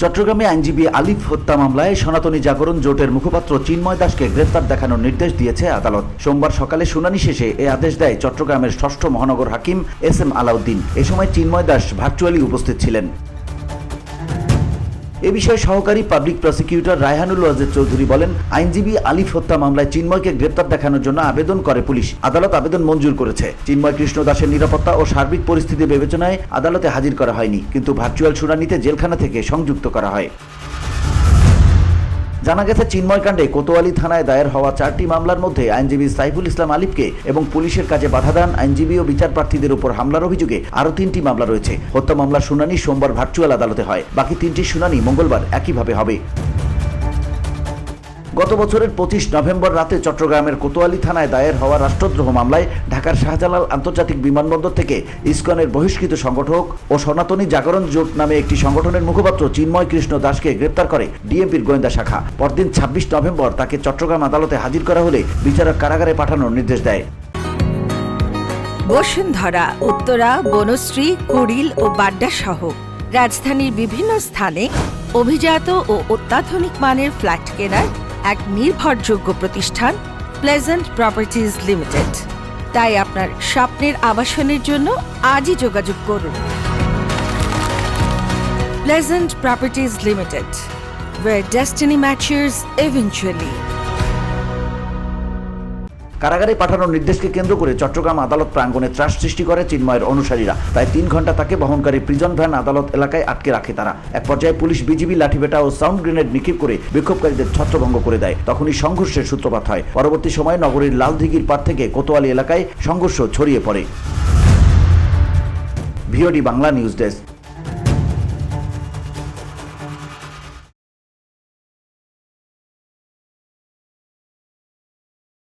চট্টগ্রামে আইনজীবী আলিফ হত্যা মামলায় সনাতনী জাগরণ জোটের মুখপাত্র চিন্ময় দাসকে গ্রেফতার দেখানোর নির্দেশ দিয়েছে আদালত। সোমবার সকালে শুনানি শেষে এ আদেশ দেয় চট্টগ্রামের ৬ষ্ঠ মহানগর হাকিম এস.এম. আলাউদ্দিন। এ সময় চিন্ময় দাস ভার্চুয়ালি উপস্থিত ছিলেন। এ বিষয়ে সহকারী পাবলিক প্রসিকিউটর রায়হানুল ওয়াজেদ চৌধুরী বলেন, আইনজীবী আলিফ হত্যা মামলায় চিন্ময়কে গ্রেপ্তার দেখানোর জন্য আবেদন করে পুলিশ। আদালত আবেদন মঞ্জুর করেছে। চিন্ময় কৃষ্ণ দাসের নিরাপত্তা ও সার্বিক পরিস্থিতি বিবেচনায় আদালতে হাজির করা হয়নি, কিন্তু ভার্চুয়াল শুনানিতে জেলখানা থেকে সংযুক্ত করা হয়। জানা গেছে, চিন্ময় কাণ্ডে কোতোয়ালি থানায় দায়ের হওয়া 4টি মামলার মধ্যে আইনজীবী সাইফুল ইসলাম আলিফকে এবং পুলিশের কাজে বাধা দান, আইনজীবী ও বিচারপ্রার্থীদের উপর হামলার অভিযোগে আরও 3টি মামলা রয়েছে। হত্যা মামলার শুনানি সোমবার ভার্চুয়াল আদালতে হয়। বাকি 3টির শুনানি মঙ্গলবার একইভাবে হবে। গত বছরের 25 নভেম্বর রাতে চট্টগ্রামের কোতোয়ালি থানায় দায়ের হওয়া রাষ্ট্রদ্রোহ মামলায় ঢাকার শাহজালাল আন্তর্জাতিক বিমানবন্দর থেকে ইসকনের বহিষ্কৃত সংগঠক ও সনাতনী জাগরণ জোট নামে একটি সংগঠনের মুখপাত্র চিন্ময় কৃষ্ণ দাসকে গ্রেপ্তার করে ডিএমপির গোয়েন্দা শাখা। পরদিন 26 নভেম্বর তাকে চট্টগ্রাম আদালতে হাজির করা হলে বিচারক কারাগারে পাঠানোর নির্দেশ দেয়। বসুন্ধরা, উত্তরা, বনশ্রী, কুড়িল ও বাড্ডা সহ রাজধানীর বিভিন্ন স্থানে অভিজাত ও অত্যাধুনিক মানের ফ্ল্যাট কেনার এক নির্ভরযোগ্য প্রতিষ্ঠান প্লেজেন্ট প্রপার্টিজ লিমিটেড। তাই আপনার স্বপ্নের আবাসনের জন্য আজই যোগাযোগ করুন। Pleasant properties limited, where destiny matches eventually. কারাগারে পাঠানোর নির্দেশকে কেন্দ্র করে চট্টগ্রাম আদালত প্রাঙ্গণে ত্রাস সৃষ্টি করে চিন্ময়ের অনুসারীরা। প্রায় 3 ঘন্টা তাকে বহনকারী প্রিজন ভ্যান আদালত এলাকায় আটকে রাখে তারা। এক পর্যায়ে পুলিশ, বিজিবি লাঠিপেটা ও সাউন্ড গ্রেনেড নিক্ষেপ করে বিক্ষোভকারীদের ছত্রভঙ্গ করে দেয়। তখনই সংঘর্ষের সূত্রপাত হয়। পরবর্তী সময়ে নগরীর লালদিঘির পাড় থেকে কোতোয়ালি এলাকায় সংঘর্ষ ছড়িয়ে পড়ে। VOD Bangla news desk.